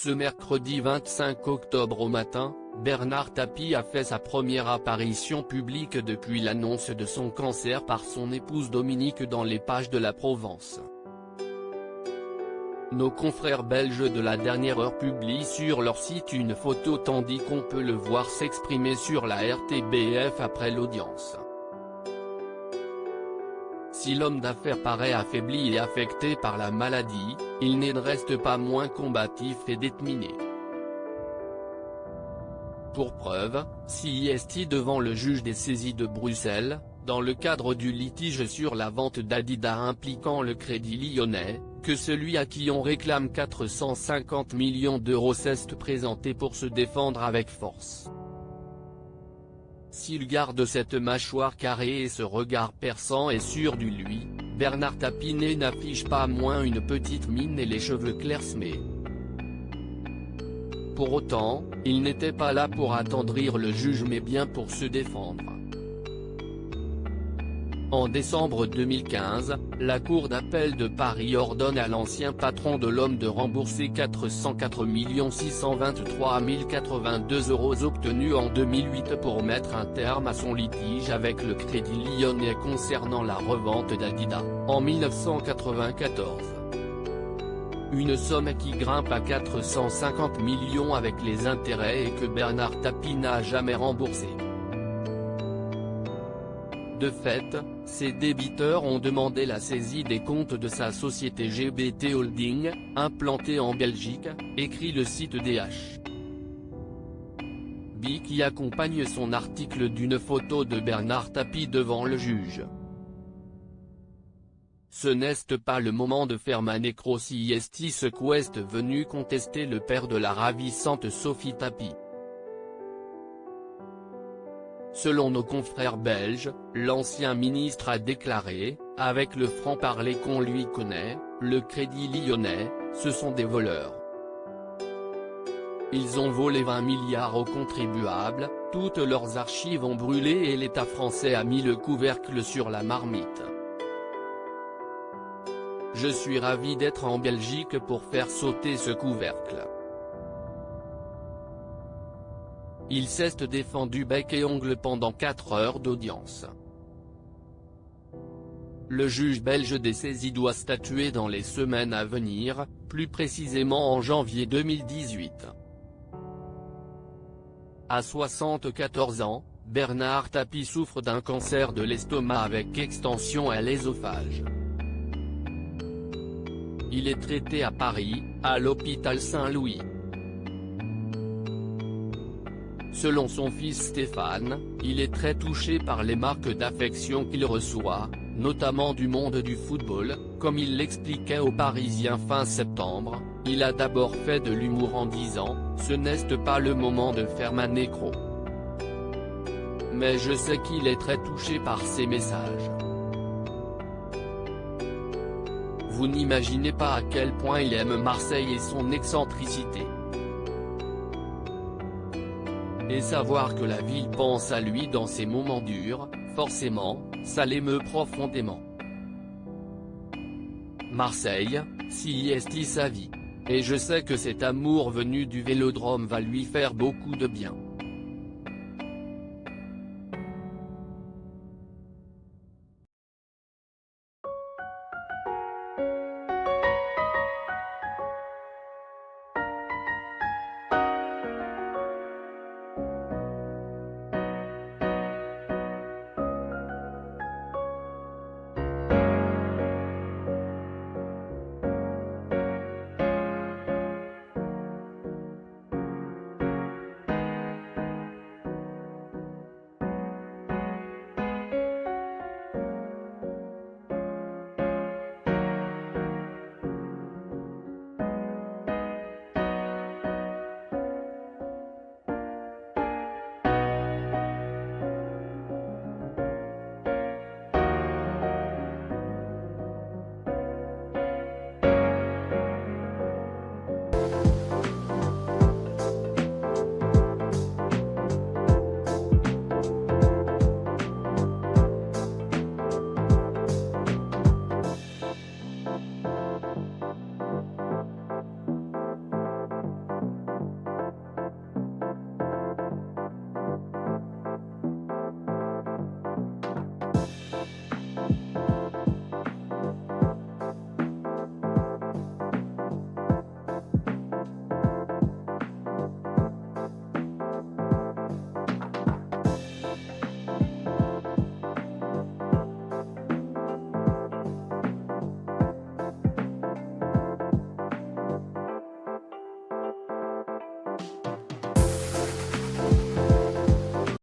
Ce mercredi 25 octobre au matin, Bernard Tapie a fait sa première apparition publique depuis l'annonce de son cancer par son épouse Dominique dans les pages de la Provence. Nos confrères belges de la dernière heure publient sur leur site une photo tandis qu'on peut le voir s'exprimer sur la RTBF après l'audience. Si l'homme d'affaires paraît affaibli et affecté par la maladie, il n'en reste pas moins combatif et déterminé. Pour preuve, CIST devant le juge des saisies de Bruxelles, dans le cadre du litige sur la vente d'Adidas impliquant le Crédit Lyonnais, que celui à qui on réclame 450 millions d'euros s'est présenté pour se défendre avec force. S'il garde cette mâchoire carrée et ce regard perçant et sûr de lui, Bernard Tapie n'affiche pas moins une petite mine et les cheveux clairsemés. Pour autant, il n'était pas là pour attendrir le juge mais bien pour se défendre. En décembre 2015, la Cour d'appel de Paris ordonne à l'ancien patron de l'Homme de rembourser 404 623 082 € obtenus en 2008 pour mettre un terme à son litige avec le Crédit Lyonnais concernant la revente d'Adidas, en 1994. Une somme qui grimpe à 450 millions avec les intérêts et que Bernard Tapie n'a jamais remboursé. De fait, ses débiteurs ont demandé la saisie des comptes de sa société GBT Holding, implantée en Belgique, écrit le site DH. Qui accompagne son article d'une photo de Bernard Tapie devant le juge. Ce n'est pas le moment de faire ma nécro CIST ce qu'est venu contester le père de la ravissante Sophie Tapie. Selon nos confrères belges, l'ancien ministre a déclaré, avec le franc-parler qu'on lui connaît, le Crédit Lyonnais, ce sont des voleurs. Ils ont volé 20 milliards aux contribuables, toutes leurs archives ont brûlé et l'État français a mis le couvercle sur la marmite. Je suis ravi d'être en Belgique pour faire sauter ce couvercle. Il s'est défendu bec et ongle pendant 4 heures d'audience. Le juge belge des saisies doit statuer dans les semaines à venir, plus précisément en janvier 2018. À 74 ans, Bernard Tapie souffre d'un cancer de l'estomac avec extension à l'œsophage. Il est traité à Paris, à l'hôpital Saint-Louis. Selon son fils Stéphane, il est très touché par les marques d'affection qu'il reçoit, notamment du monde du football, comme il l'expliquait aux Parisiens fin septembre. Il a d'abord fait de l'humour en disant « Ce n'est pas le moment de faire ma nécro. Mais je sais qu'il est très touché par ces messages. Vous n'imaginez pas à quel point il aime Marseille et son excentricité. Et savoir que la ville pense à lui dans ces moments durs, forcément, ça l'émeut profondément. Marseille, CIST sa vie. Et je sais que cet amour venu du Vélodrome va lui faire beaucoup de bien.